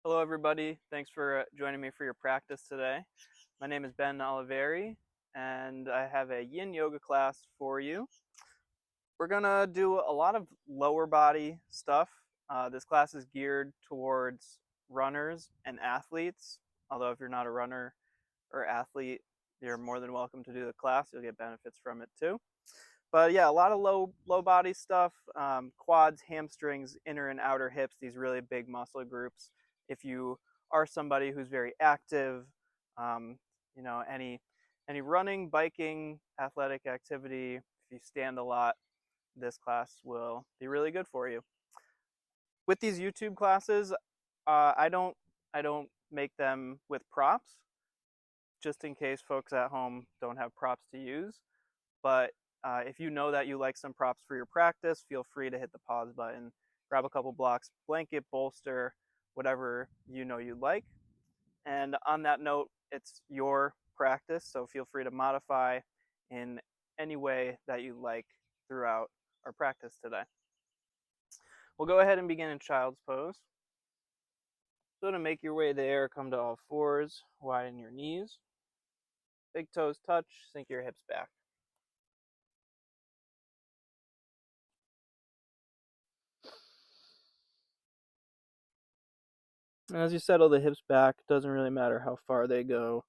Hello everybody, thanks for joining me for your practice today. My name is Venmo Oliveri and I have a yin yoga class for you. We're gonna do a lot of lower body stuff. This class is geared towards runners and athletes, although if you're not a runner or athlete, you're more than welcome to do the class. You'll get benefits from it too. But yeah, a lot of low body stuff, quads, hamstrings, inner and outer hips, these really big muscle groups. If you are somebody who's very active, um, any running, biking, athletic activity, if you stand a lot, this class will be really good for you. With these YouTube classes, I don't make them with props, just in case folks at home don't have props to use. But if you know that you like some props for your practice, feel free to hit the pause button, grab a couple blocks, blanket, bolster, whatever you know you like. And on that note, it's your practice, so feel free to modify in any way that you like throughout our practice today. We'll go ahead and begin in child's pose. So to make your way there, come to all fours, widen your knees, big toes touch, sink your hips back. And as you settle the hips back, it doesn't really matter how far they go.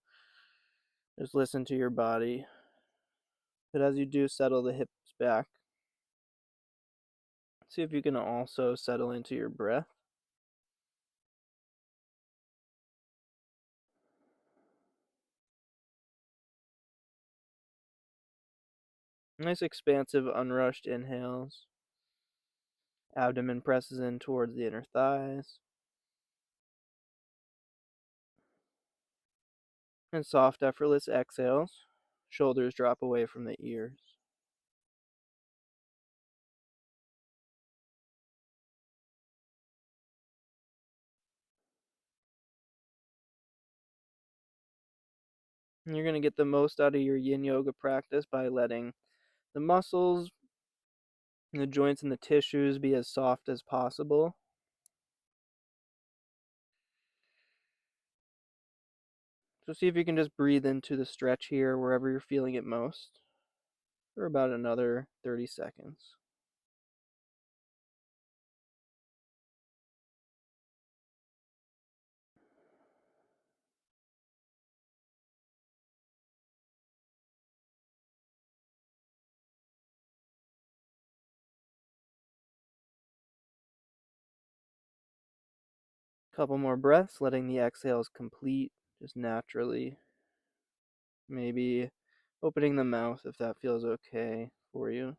Just listen to your body. But as you do settle the hips back, see if you can also settle into your breath. Nice expansive, unrushed inhales. Abdomen presses in towards the inner thighs. And soft, effortless exhales. Shoulders drop away from the ears. And you're going to get the most out of your yin yoga practice by letting the muscles, the joints, and the tissues be as soft as possible. So see if you can just breathe into the stretch here wherever you're feeling it most for about another 30 seconds. Couple more breaths, letting the exhales complete just naturally. Maybe opening the mouth if that feels okay for you.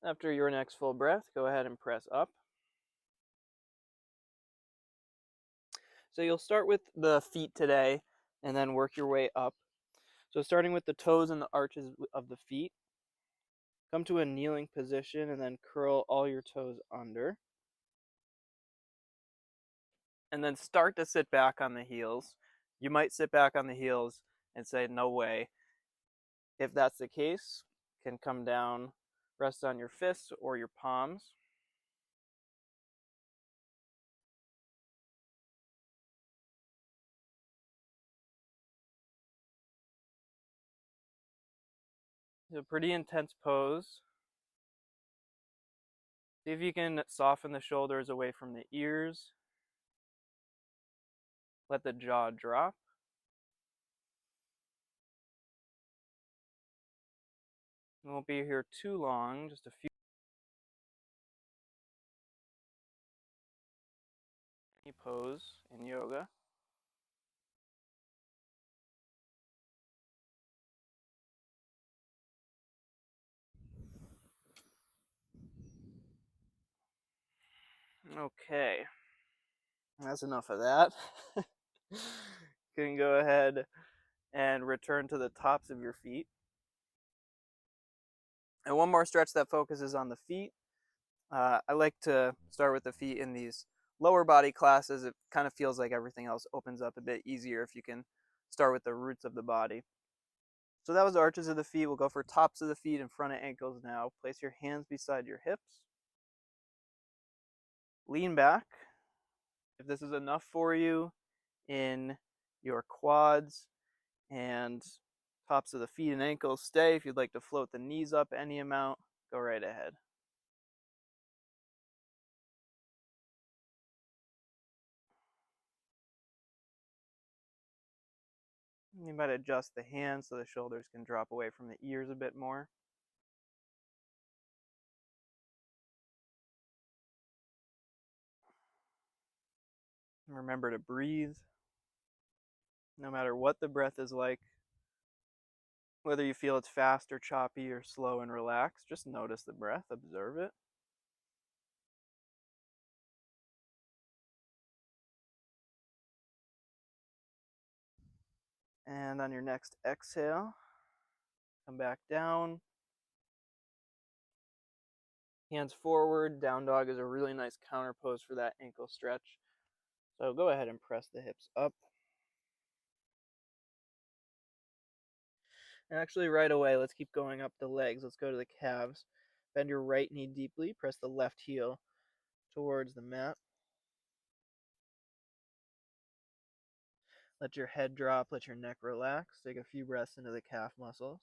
After your next full breath, go ahead and press up. So you'll start with the feet today and then work your way up. So starting with the toes and the arches of the feet, come to a kneeling position and then curl all your toes under. And then start to sit back on the heels. You might sit back on the heels and say, no way. If that's the case, can come down, rest on your fists or your palms. It's a pretty intense pose. See if you can soften the shoulders away from the ears. Let the jaw drop. We won't be here too long, just a few. Pose in yoga. Okay, that's enough of that. You can go ahead and return to the tops of your feet. And one more stretch that focuses on the feet. I like to start with the feet in these lower body classes, it kind of feels like everything else opens up a bit easier if you can start with the roots of the body. So that was arches of the feet. We'll go for tops of the feet and front of ankles now. Place your hands beside your hips. Lean back. If this is enough for you in your quads and tops of the feet and ankles, stay. If you'd like to float the knees up any amount, go right ahead. You might adjust the hands so the shoulders can drop away from the ears a bit more. And remember to breathe. No matter what the breath is like, whether you feel it's fast or choppy or slow and relaxed, just notice the breath, observe it. And on your next exhale, come back down. Hands forward. Down dog is a really nice counter pose for that ankle stretch. So go ahead and press the hips up. And actually right away, let's keep going up the legs. Let's go to the calves. Bend your right knee deeply. Press the left heel towards the mat. Let your head drop. Let your neck relax. Take a few breaths into the calf muscles.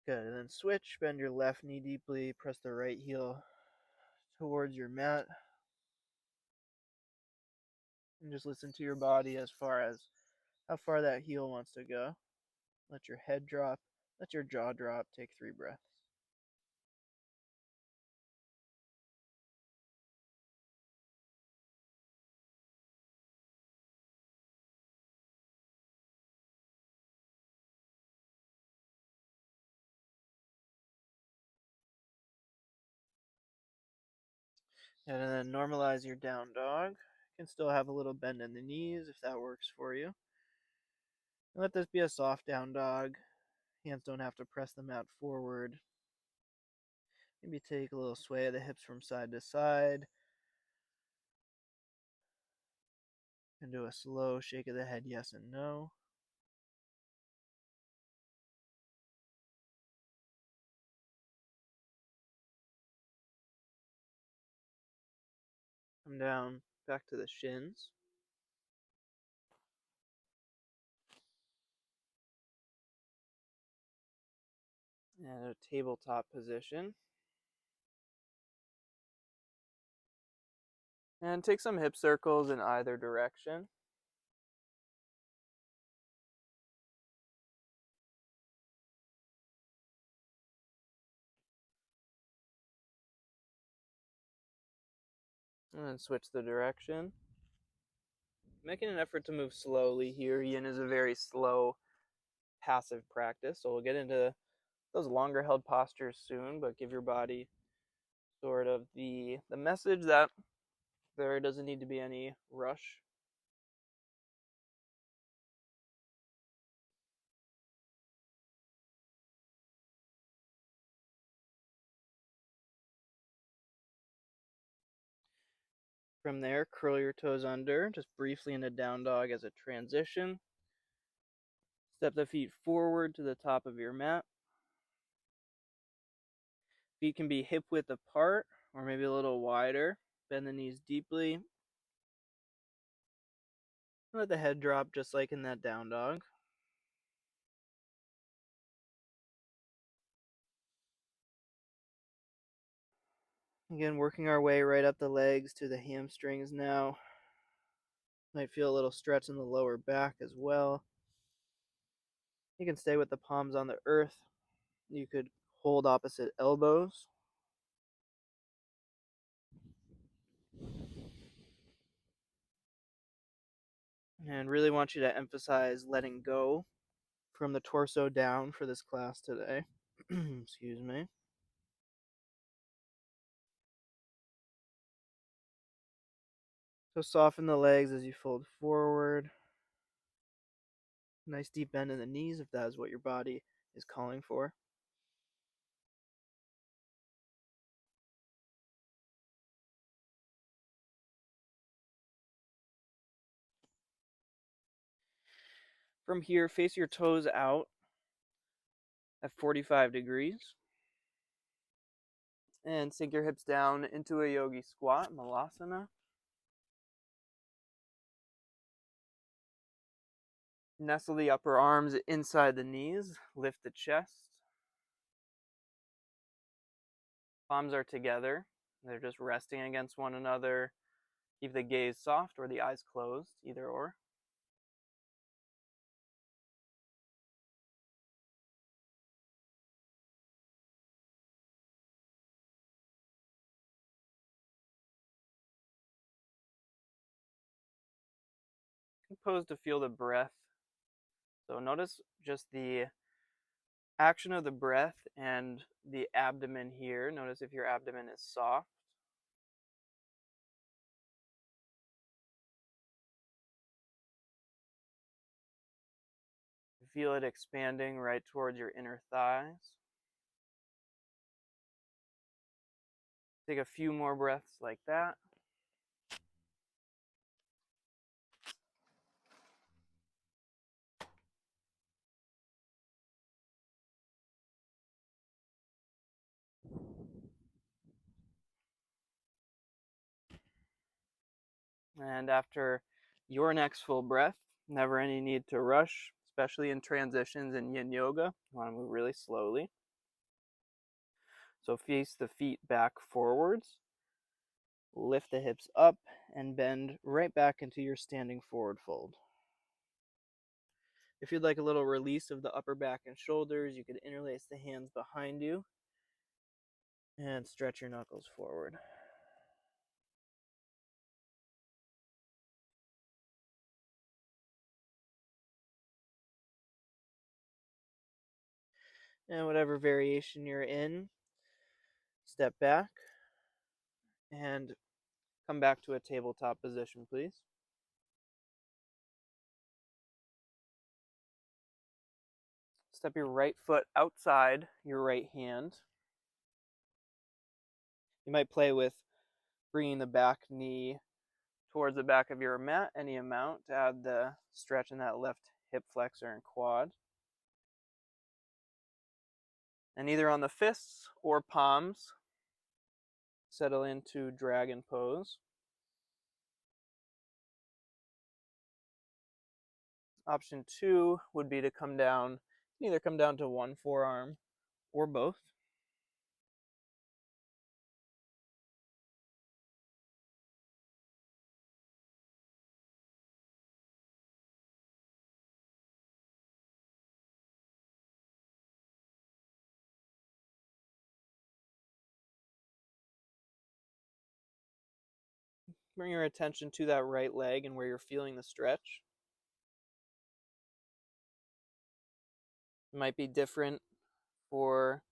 Good. And then switch. Bend your left knee deeply. Press the right heel towards your mat. And just listen to your body as far as how far that heel wants to go. Let your head drop. Let your jaw drop. Take 3 breaths. And then normalize your down dog. You can still have a little bend in the knees if that works for you. And let this be a soft down dog. Hands don't have to press the mat forward. Maybe take a little sway of the hips from side to side. And do a slow shake of the head, yes and no. Come down back to the shins. And a tabletop position. And take some hip circles in either direction. And then switch the direction. Making an effort to move slowly here. Yin is a very slow, passive practice. So we'll get into those longer held postures soon, but give your body sort of the message that there doesn't need to be any rush. From there, curl your toes under, just briefly into down dog as a transition. Step the feet forward to the top of your mat. Feet can be hip width apart or maybe a little wider. Bend the knees deeply. Let the head drop just like in that down dog. Again, working our way right up the legs to the hamstrings now. Might feel a little stretch in the lower back as well. You can stay with the palms on the earth. You could hold opposite elbows. And really want you to emphasize letting go from the torso down for this class today. Excuse me. So soften the legs as you fold forward. Nice deep bend in the knees if that is what your body is calling for. From here, face your toes out at 45 degrees. And sink your hips down into a yogi squat, malasana. Nestle the upper arms inside the knees. Lift the chest. Palms are together. They're just resting against one another. Keep the gaze soft or the eyes closed, either or. Pose to feel the breath. So notice just the action of the breath and the abdomen here. Notice if your abdomen is soft. Feel it expanding right towards your inner thighs. Take a few more breaths like that. And after your next full breath, never any need to rush, especially in transitions in yin yoga. You want to move really slowly. So face the feet back forwards. Lift the hips up and bend right back into your standing forward fold. If you'd like a little release of the upper back and shoulders, you could interlace the hands behind you and stretch your knuckles forward. And whatever variation you're in, step back and come back to a tabletop position, please. Step your right foot outside your right hand. You might play with bringing the back knee towards the back of your mat any amount to add the stretch in that left hip flexor and quad. And either on the fists or palms, settle into dragon pose. Option 2 would be to come down, you can either come down to one forearm or both. Bring your attention to that right leg and where you're feeling the stretch. It might be different for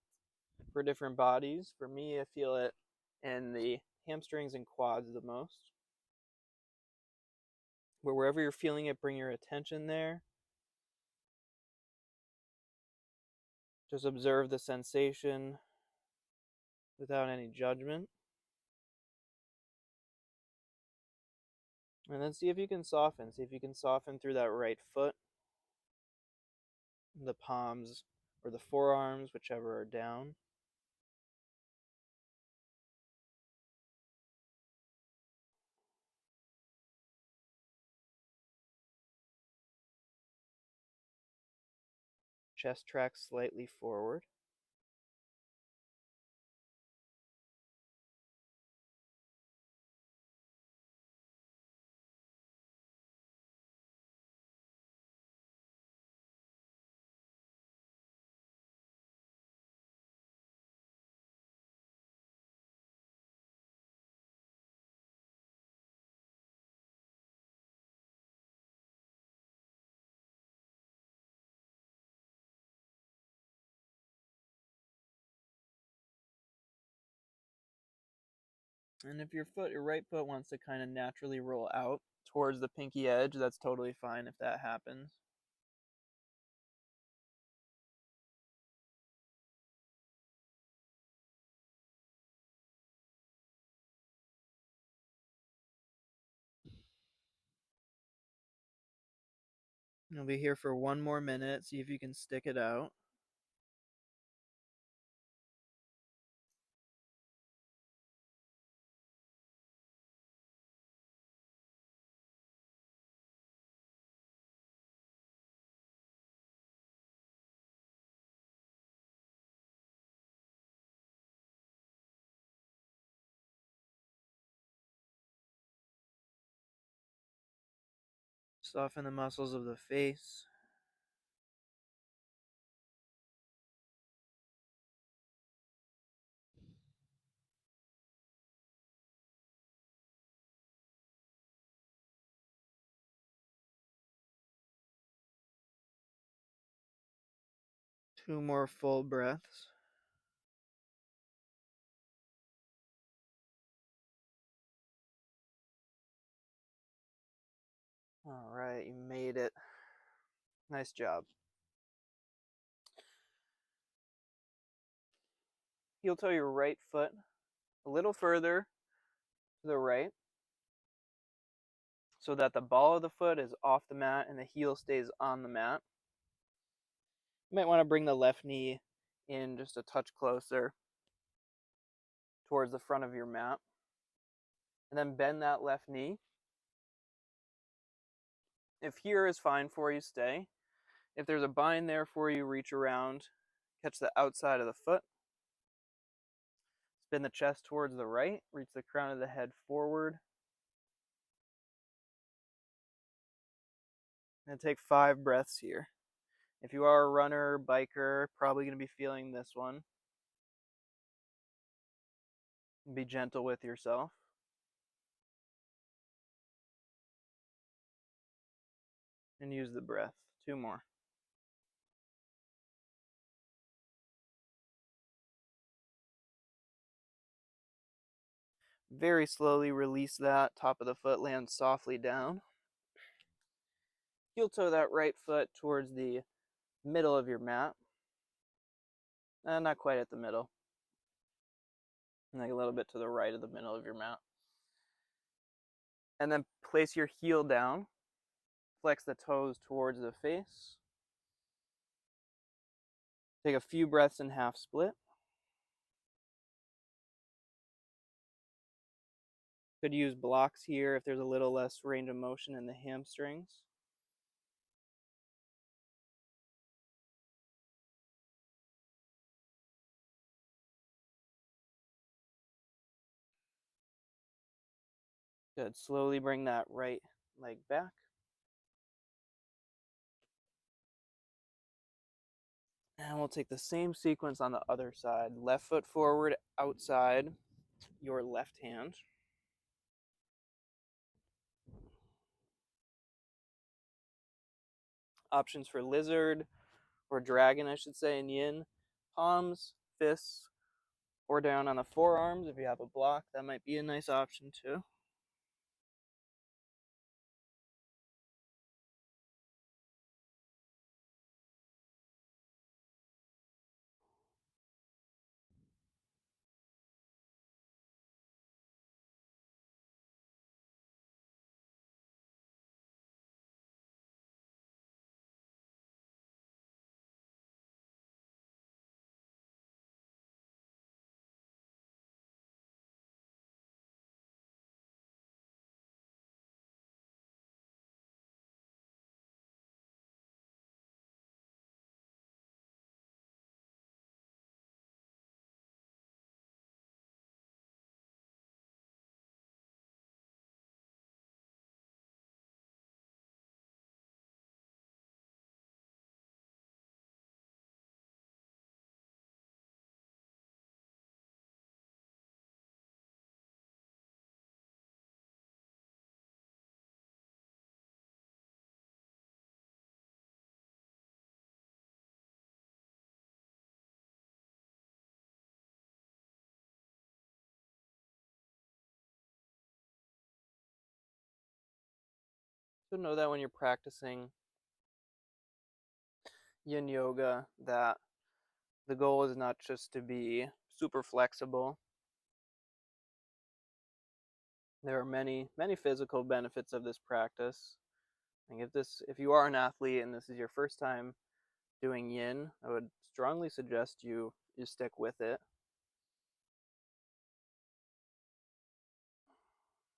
different bodies. For me, I feel it in the hamstrings and quads the most. But wherever you're feeling it, bring your attention there. Just observe the sensation without any judgment. And then see if you can soften. See if you can soften through that right foot, the palms or the forearms, whichever are down. Chest tracks slightly forward. And if your right foot wants to kind of naturally roll out towards the pinky edge, that's totally fine if that happens. You'll be here for one more minute. See if you can stick it out. Soften the muscles of the face. Two more full breaths. All right, you made it. Nice job. Heel toe your right foot a little further to the right so that the ball of the foot is off the mat and the heel stays on the mat. You might want to bring the left knee in just a touch closer towards the front of your mat. And then bend that left knee. If here is fine for you, stay. If there's a bind there for you, reach around, catch the outside of the foot. Spin the chest towards the right, reach the crown of the head forward. And take 5 breaths here. If you are a runner, biker, probably going to be feeling this one. Be gentle with yourself. And use the breath. 2 more. Very slowly release that. Top of the foot lands softly down. Heel toe that right foot towards the middle of your mat. Not quite at the middle. Like a little bit to the right of the middle of your mat. And then place your heel down. Flex the toes towards the face. Take a few breaths in half split. Could use blocks here if there's a little less range of motion in the hamstrings. Good. Slowly bring that right leg back. And we'll take the same sequence on the other side. Left foot forward, outside your left hand. Options for lizard or dragon, I should say, in yin. Palms, fists, or down on the forearms. If you have a block, that might be a nice option too. So know that when you're practicing yin yoga, that the goal is not just to be super flexible. There are many, many physical benefits of this practice. And if you are an athlete and this is your first time doing yin, I would strongly suggest you stick with it.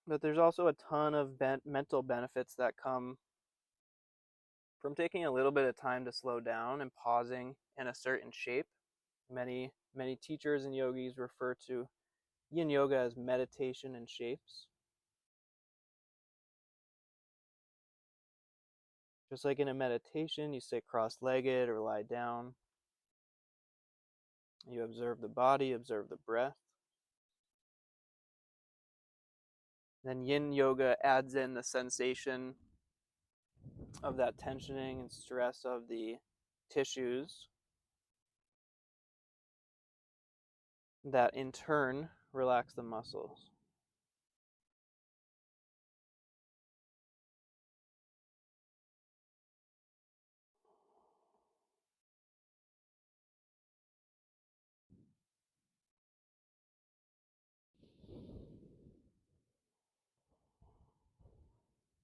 But there's also a ton of mental benefits that come from taking a little bit of time to slow down and pausing in a certain shape. Many, many teachers and yogis refer to yin yoga as meditation in shapes. Just like in a meditation, you sit cross-legged or lie down. You observe the body, observe the breath. Then yin yoga adds in the sensation of that tensioning and stress of the tissues that in turn relax the muscles.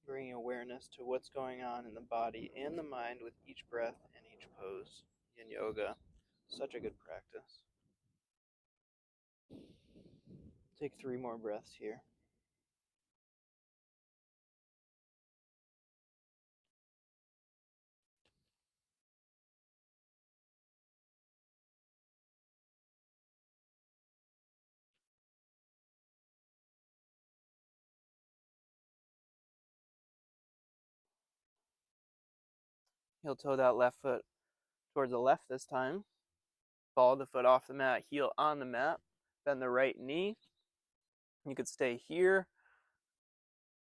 Bringing awareness to what's going on in the body and the mind with each breath and each pose. Yin yoga, such a good practice. Take 3 more breaths here. Heel toe that left foot towards the left this time. Follow the foot off the mat, heel on the mat. Bend the right knee. You could stay here.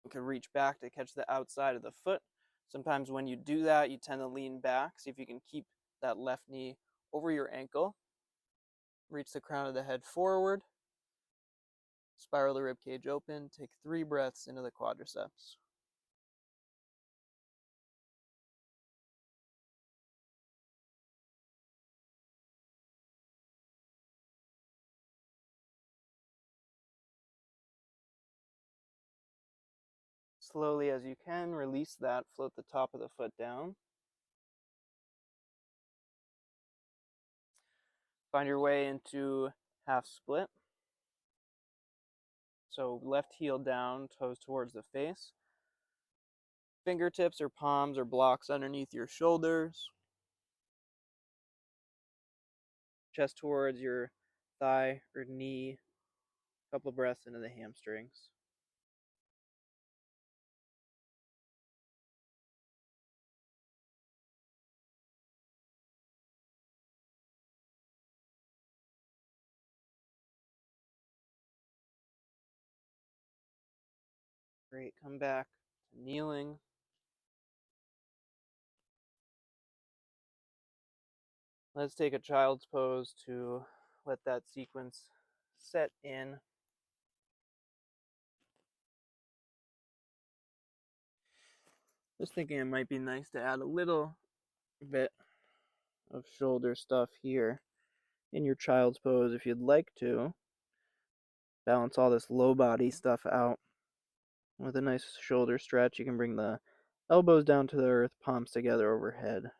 You could reach back to catch the outside of the foot. Sometimes when you do that, you tend to lean back. See if you can keep that left knee over your ankle. Reach the crown of the head forward. Spiral the rib cage open. Take 3 breaths into the quadriceps. Slowly as you can, release that. Float the top of the foot down. Find your way into half split. So left heel down, toes towards the face. Fingertips or palms or blocks underneath your shoulders. Chest towards your thigh or knee. Couple breaths into the hamstrings. Great, come back to kneeling. Let's take a child's pose to let that sequence set in. Just thinking it might be nice to add a little bit of shoulder stuff here in your child's pose if you'd like to. Balance all this low body stuff out with a nice shoulder stretch. You can bring the elbows down to the earth, palms together overhead.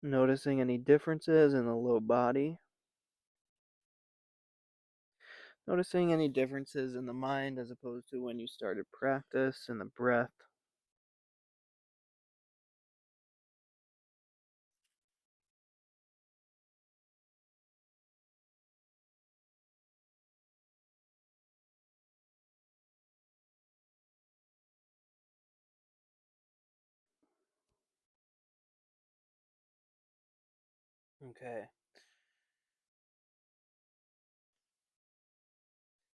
Noticing any differences in the low body. Noticing any differences in the mind as opposed to when you started practice and the breath. Okay.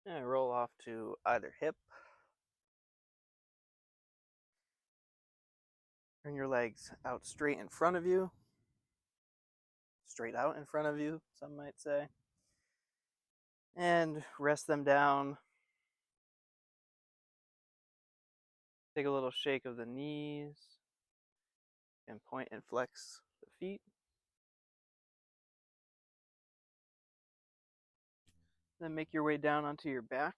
And roll off to either hip. Turn your legs out straight in front of you. Straight out in front of you, some might say. And rest them down. Take a little shake of the knees. And point and flex the feet. Then make your way down onto your back.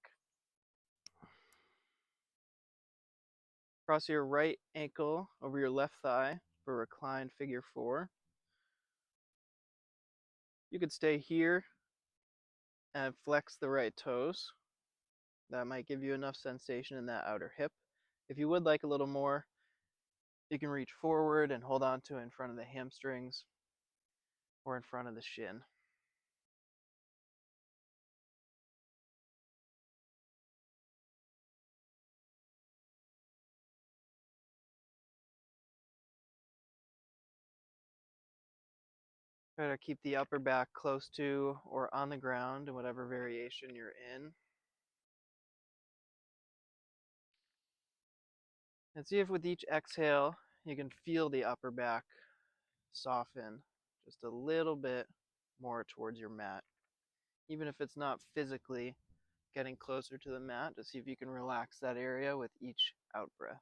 Cross your right ankle over your left thigh for reclined figure 4. You could stay here and flex the right toes. That might give you enough sensation in that outer hip. If you would like a little more, you can reach forward and hold on to it in front of the hamstrings or in front of the shin. Try to keep the upper back close to or on the ground in whatever variation you're in. And see if with each exhale you can feel the upper back soften just a little bit more towards your mat. Even if it's not physically getting closer to the mat, just see if you can relax that area with each out breath.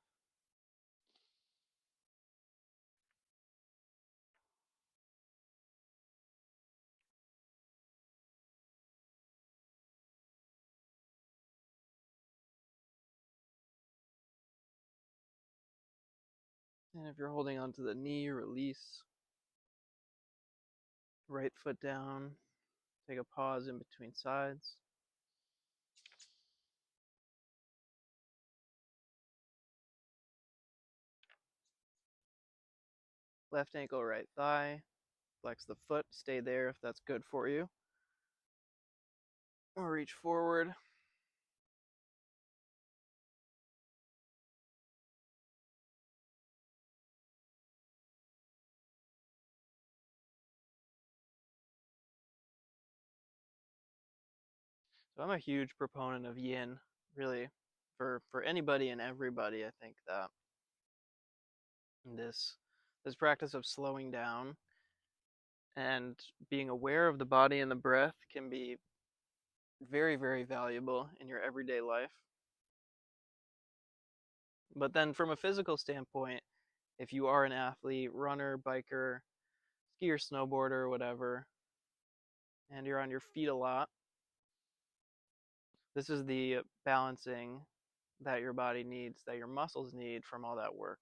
And if you're holding onto the knee, release. Right foot down. Take a pause in between sides. Left ankle, right thigh. Flex the foot. Stay there if that's good for you. Or reach forward. So I'm a huge proponent of yin, really, for anybody and everybody. I think that this practice of slowing down and being aware of the body and the breath can be very, very valuable in your everyday life. But then from a physical standpoint, if you are an athlete, runner, biker, skier, snowboarder, whatever, and you're on your feet a lot, this is the balancing that your body needs, that your muscles need from all that work.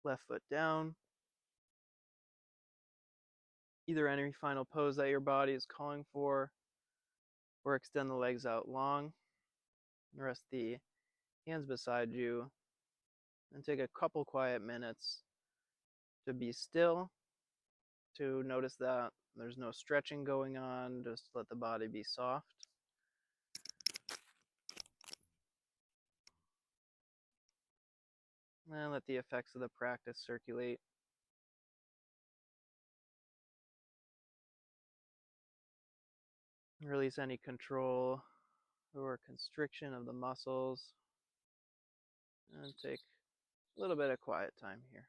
Left foot down. Either any final pose that your body is calling for, or extend the legs out long. Rest the hands beside you and take a couple quiet minutes to be still, to notice that there's no stretching going on, just let the body be soft. And let the effects of the practice circulate. Release any control or constriction of the muscles. And take a little bit of quiet time here.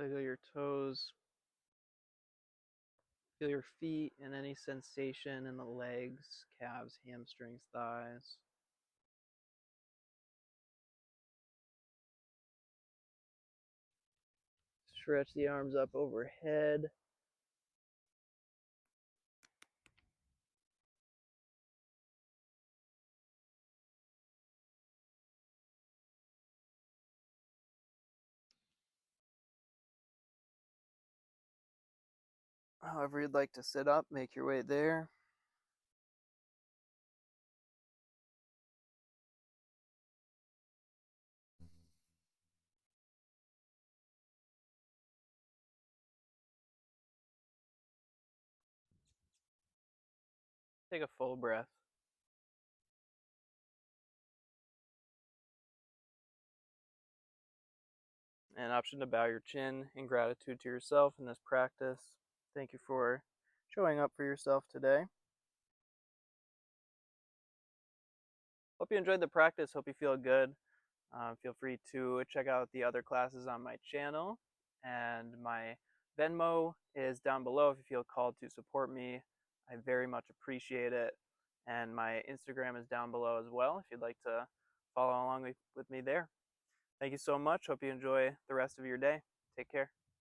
Wiggle your toes. Feel your feet and any sensation in the legs, calves, hamstrings, thighs. Stretch the arms up overhead. However you'd like to sit up, make your way there. Take a full breath. An option to bow your chin in gratitude to yourself in this practice. Thank you for showing up for yourself today. Hope you enjoyed the practice. Hope you feel good. Feel free to check out the other classes on my channel, and my Venmo is down below if you feel called to support me. I very much appreciate it. And my Instagram is down below as well if you'd like to follow along with me there. Thank you so much. Hope you enjoy the rest of your day. Take care.